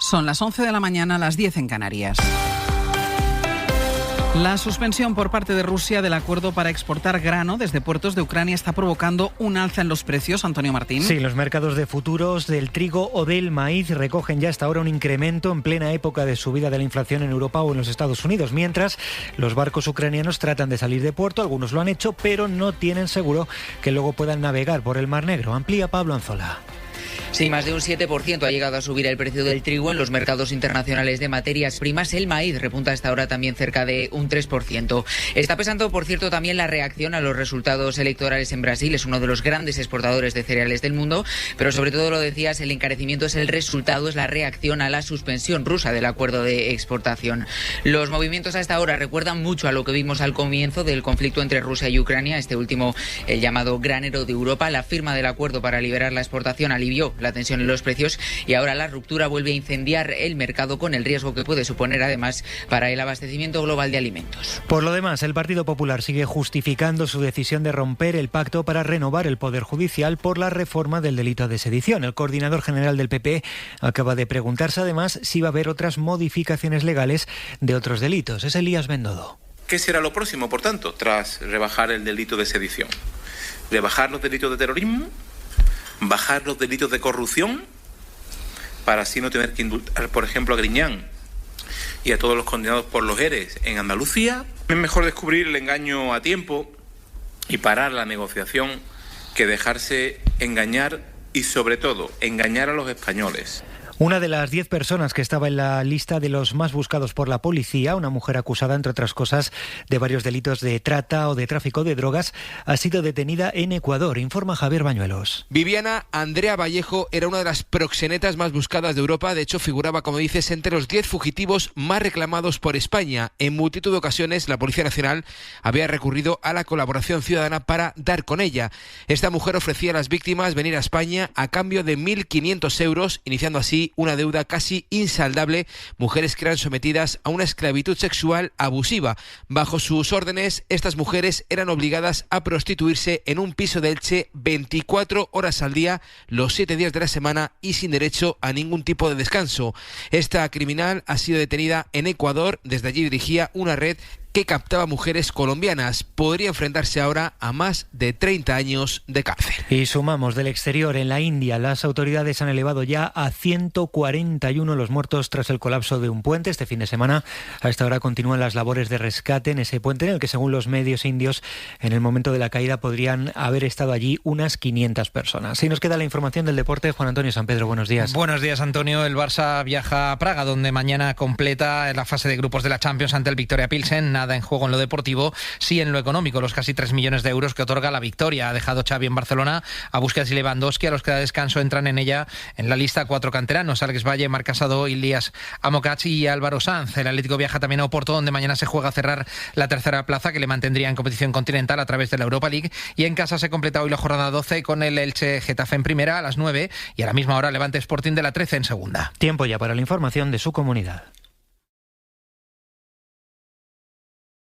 Son las 11 de la mañana, las 10 en Canarias. La suspensión por parte de Rusia del acuerdo para exportar grano desde puertos de Ucrania está provocando un alza en los precios, Antonio Martín. Sí, los mercados de futuros del trigo o del maíz recogen ya hasta ahora un incremento en plena época de subida de la inflación en Europa o en los Estados Unidos, mientras los barcos ucranianos tratan de salir de puerto, algunos lo han hecho, pero no tienen seguro que luego puedan navegar por el Mar Negro. Amplía Pablo Anzola. Sí, más de un 7% ha llegado a subir el precio del trigo en los mercados internacionales de materias primas. El maíz repunta hasta ahora también cerca de un 3%. Está pesando, por cierto, también la reacción a los resultados electorales en Brasil. Es uno de los grandes exportadores de cereales del mundo, pero sobre todo, lo decías, el encarecimiento es el resultado, es la reacción a la suspensión rusa del acuerdo de exportación. Los movimientos hasta ahora recuerdan mucho a lo que vimos al comienzo del conflicto entre Rusia y Ucrania, este último, el llamado granero de Europa. La firma del acuerdo para liberar la exportación alivió la tensión en los precios y ahora la ruptura vuelve a incendiar el mercado con el riesgo que puede suponer además para el abastecimiento global de alimentos. Por lo demás, el Partido Popular sigue justificando su decisión de romper el pacto para renovar el Poder Judicial por la reforma del delito de sedición. El coordinador general del PP acaba de preguntarse además si va a haber otras modificaciones legales de otros delitos. Es Elías Bendodo. ¿Qué será lo próximo, por tanto, tras rebajar el delito de sedición? ¿Rebajar los delitos de terrorismo? ¿Bajar los delitos de corrupción para así no tener que indultar, por ejemplo, a Griñán y a todos los condenados por los ERES en Andalucía? Es mejor descubrir el engaño a tiempo y parar la negociación que dejarse engañar y, sobre todo, engañar a los españoles. Una de las 10 personas que estaba en la lista de los más buscados por la policía, una mujer acusada, entre otras cosas, de varios delitos de trata o de tráfico de drogas, ha sido detenida en Ecuador, informa Javier Bañuelos. Viviana Andrea Vallejo era una de las proxenetas más buscadas de Europa. De hecho, figuraba, como dices, entre los 10 fugitivos más reclamados por España. En multitud de ocasiones, la Policía Nacional había recurrido a la colaboración ciudadana para dar con ella. Esta mujer ofrecía a las víctimas venir a España a cambio de 1.500 euros, iniciando así una deuda casi insaldable, mujeres que eran sometidas a una esclavitud sexual abusiva. Bajo sus órdenes, estas mujeres eran obligadas a prostituirse en un piso de Elche 24 horas al día, los 7 días de la semana y sin derecho a ningún tipo de descanso. Esta criminal ha sido detenida en Ecuador. Desde allí dirigía una red que captaba mujeres colombianas. Podría enfrentarse ahora a más de 30 años de cárcel. Y sumamos del exterior. En la India, las autoridades han elevado ya a 141 los muertos tras el colapso de un puente. Este fin de semana, a esta hora, continúan las labores de rescate en ese puente, en el que, según los medios indios, en el momento de la caída podrían haber estado allí unas 500 personas. Y nos queda la información del deporte. Juan Antonio Sampedro, buenos días. Buenos días, Antonio. El Barça viaja a Praga, donde mañana completa la fase de grupos de la Champions ante el Victoria Pilsen. Nada en juego en lo deportivo, sí en lo económico. Los casi 3 millones de euros que otorga la Victoria. Ha dejado Xavi en Barcelona a Busquets y Lewandowski. A los que da descanso entran en ella, en la lista, 4 canteranos: Alex Valle, Marc Casado, Ilias Amokachi y Álvaro Sanz. El Atlético viaja también a Oporto, donde mañana se juega a cerrar la tercera plaza, que le mantendría en competición continental a través de la Europa League. Y en casa se completa hoy la jornada 12 con el Elche Getafe en primera a las 9 y a la misma hora Levante Sporting de la 13 en segunda. Tiempo ya para la información de su comunidad.